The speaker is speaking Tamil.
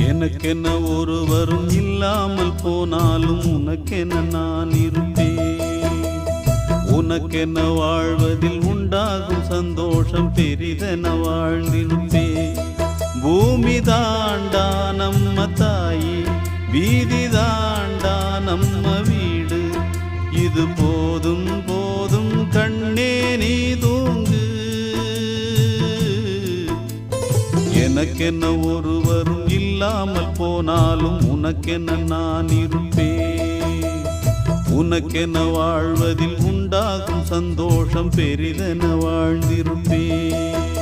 எனக்கென்ன ஒருவரும் இல்லாமல் போனாலும் உனக்கென நான் இருப்பேன். உனக்கென்ன வாழ்வதில் உண்டாகும் சந்தோஷம் பெரிதென வாழ்ந்திருப்பேன். பூமி தாண்டா நம்ம தாயி, வீதி தாண்டா நம்ம வீடு. இது போதும் போதும் கண்ணே நீ தூங்கு. எனக்கென்ன ஒருவரும் இல்லாமல் போனாலும் உனக்கென்ன நான் இருப்பேன். உனக்கென்ன வாழ்வதில் உண்டாகும் சந்தோஷம் பெரிதென வாழ்ந்திருப்பேன்.